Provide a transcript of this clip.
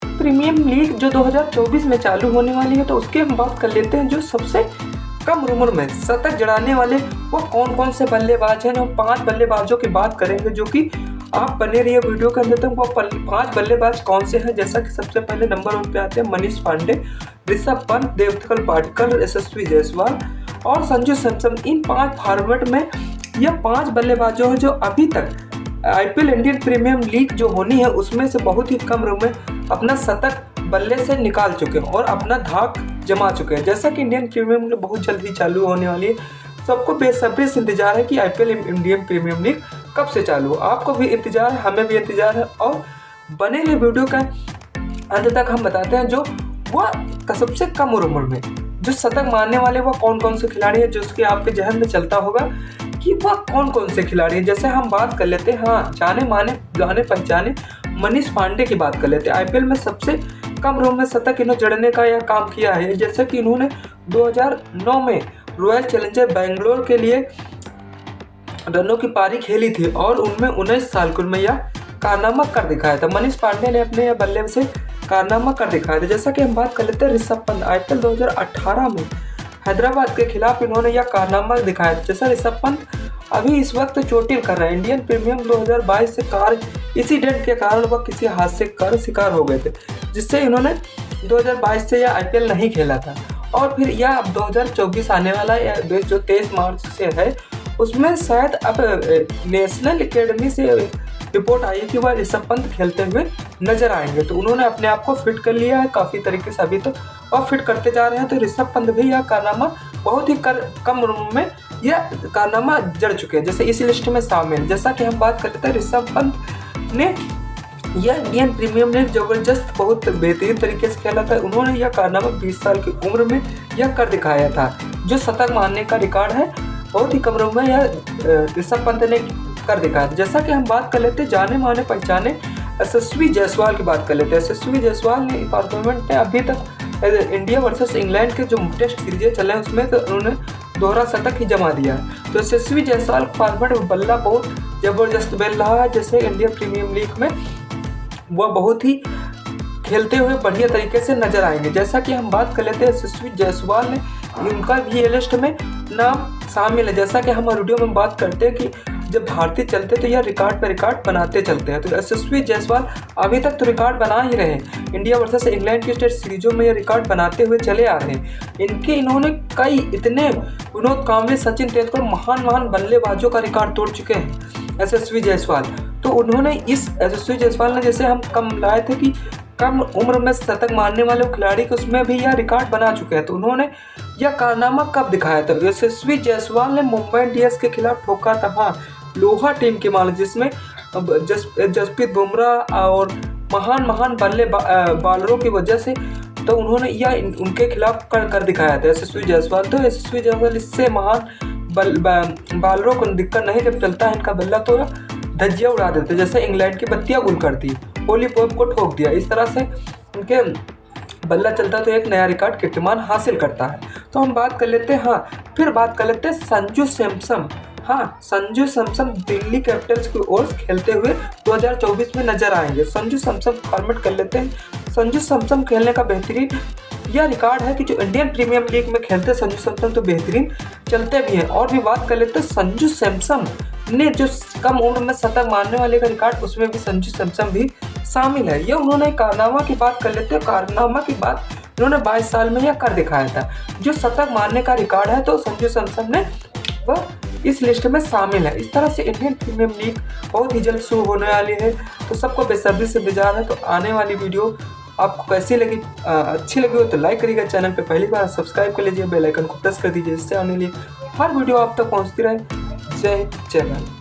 Premium league जो 2024 में चालू होने वाली है, तो उसकी हम बात कर लेते हैं। जो सबसे कम उम्र में शतक जड़ाने वाले वो कौन कौन से बल्लेबाज हैं। हम 5 बल्लेबाजों की बात करेंगे, जो कि आप बने रहिए वीडियो के अंदर तक। वो 5 बल्लेबाज कौन से हैं, जैसा कि सबसे पहले नंबर 1 पे आते हैं मनीष पांडे, ऋषभ पंत, देवदत्त पाडिक्कल, यशस्वी जायसवाल और संजू सैमसन। इन 5 फॉर्मेट में यह 5 बल्लेबाजों हैं जो अभी तक IPL इंडियन प्रीमियम लीग जो होनी है उसमें से बहुत ही कम उम्र में अपना शतक बल्ले से निकाल चुके हैं और अपना धाक जमा चुके हैं। जैसा कि इंडियन प्रीमियम लीग बहुत जल्द ही चालू होने वाली है, सबको बेसब्री से इंतजार है कि IPL इंडियन प्रीमियम लीग कब से चालू हो। आपको भी इंतजार है, हमें भी इंतजार है, और बने हुए वीडियो का अंत तक हम बताते हैं जो वह सबसे कम उम्र में जो शतक मारने वाले वह कौन कौन से खिलाड़ी हैं, जो उसके आपके जहन में चलता होगा कि वह कौन कौन से खिलाड़ी हैं। जैसे हम बात कर लेते हैं, हाँ, जाने पहचाने मनीष पांडे की बात कर लेते हैं। IPL में सबसे कम उम्र में शतक इन्होंने जड़ने का यह काम किया है। जैसे कि इन्होंने 2009 में रॉयल चैलेंजर बेंगलोर के लिए रनों की पारी खेली थी और उनमें 19 साल की उम्र में यह कारनामा कर दिखाया था। मनीष पांडे ने अपने बल्ले से कारनामा कर दिखाया था। जैसा कि हम बात कर लेते हैं ऋषभ पंत, IPL 2018 में हैदराबाद के खिलाफ इन्होंने यह कारनामा दिखाया था। जैसा ऋषभ पंत अभी इस वक्त चोटिल कर रहे हैं। इंडियन प्रीमियम 2022 से कार इंसिडेंट के कारण वह किसी हादसे का शिकार हो गए थे, जिससे इन्होंने 2022 से यह IPL नहीं खेला था। और फिर यह अब 2024 आने वाला है जो 23 मार्च से है, उसमें शायद अब नेशनल एकेडमी से रिपोर्ट आई है कि वह ऋषभ पंत खेलते हुए नजर आएंगे। तो उन्होंने अपने आप को फिट कर लिया है काफ़ी तरीके से अभी तो, और फिट करते जा रहे हैं। तो ऋषभ पंत भी यह कारनामा बहुत ही कम उम्र में यह कारनामा जड़ चुके हैं, जैसे इस लिस्ट में शामिल। जैसा कि हम बात कर लेते हैं, ऋषभ पंत ने यह इंडियन प्रीमियम लीग जबरदस्त बहुत बेहतरीन तरीके से खेला था। उन्होंने यह कारनामा 20 साल की उम्र में यह कर दिखाया था। जो शतक मारने का रिकॉर्ड है बहुत ही कम उम्र में यह ऋषभ पंत ने कर दिखाया था। जैसा कि हम बात कर लेते हैं जाने माने पहचाने यशस्वी जायसवाल की बात कर लेते हैं। यशस्वी जायसवाल ने टूर्नामेंट में अभी तक इंडिया वर्सेस इंग्लैंड के जो टेस्ट सीरीज चले हैं उसमें तो उन्होंने दोहरा शतक ही जमा दिया है। तो यशस्वी जायसवाल फॉर्मेट में बल्ला बहुत जबरदस्त बेल रहा है। जैसे इंडियन प्रीमियम लीग में वह बहुत ही खेलते हुए बढ़िया तरीके से नजर आएंगे। जैसा कि हम बात कर लेते हैं यशस्वी जायसवाल ने, उनका भी ये लिस्ट में नाम शामिल है। जैसा कि हम वीडियो में बात करते हैं कि जब भारतीय चलते तो यह रिकॉर्ड पर रिकॉर्ड बनाते चलते हैं। तो यशस्वी जायसवाल अभी तक तो रिकॉर्ड बना ही रहे हैं। इंडिया वर्सेस इंग्लैंड की टेस्ट सीरीजों में यह रिकॉर्ड बनाते हुए चले आ रहे हैं। इन्होंने कई इतने विनोद कांबले, सचिन तेंदुलकर महान बल्लेबाजों का रिकॉर्ड तोड़ चुके हैं यशस्वी जायसवाल। तो उन्होंने इस यशस्वी जायसवाल ने, जैसे हम कम लाए थे कि कम उम्र में शतक मारने वाले खिलाड़ी को, उसमें भी यह रिकॉर्ड बना चुके हैं। तो उन्होंने यह कारनामा कब दिखाया था? यशस्वी जायसवाल ने मुंबई इंडियंस के खिलाफ ठोका था, हाँ, लोहा टीम के मालिक, जिसमें जसप्रीत बुमराह और महान बॉलरों की वजह से तो उन्होंने यह उनके खिलाफ कर दिखाया था यशस्वी जायसवाल। तो यशस्वी जायसवाल इससे महान बॉलरों को दिक्कत नहीं, जब चलता है इनका बल्ला तो धज्जियाँ उड़ा देते, जैसे इंग्लैंड की बत्तियाँ गुल कर दी, होली पॉप को ठोक दिया। इस तरह से उनके बल्ला चलता तो एक नया रिकॉर्ड कीर्तिमान हासिल करता है। तो हम बात कर लेते हैं, हाँ, फिर बात कर लेते हैं संजू सैमसन। हाँ, संजू सैमसन दिल्ली कैपिटल्स की ओर खेलते हुए 2024 में नजर आएंगे। संजू सैमसन फॉर्मेट कर लेते हैं। संजू सैमसन खेलने का बेहतरीन यह रिकॉर्ड है कि जो इंडियन प्रीमियम लीग में खेलते हैं संजू सैमसन तो बेहतरीन चलते भी हैं। और भी बात कर लेते हैं संजू सैमसन ने जो कम उम्र में शतक मारने वाले का रिकॉर्ड, उसमें भी संजू सैमसन भी शामिल है। ये उन्होंने कारनामा की बात कर लेते हैं। कारनामा की बात उन्होंने 22 साल में यह कर दिखाया था। जो शतक मारने का रिकॉर्ड है तो संजू सैमसन ने वह इस लिस्ट में शामिल है। इस तरह से इंडियन प्रीमियम लीग बहुत ही जल्द शुरू होने वाली है। तो सबको बेसब्री से इंतजार है। तो आने वाली वीडियो आपको कैसी लगी, अच्छी लगी हो तो लाइक करिएगा, चैनल पे पहली बार सब्सक्राइब कर लीजिए, बेल आइकन को प्रेस कर दीजिए, जिससे आने वाली हर वीडियो आप तक पहुंचती रहे। जय जय भारत।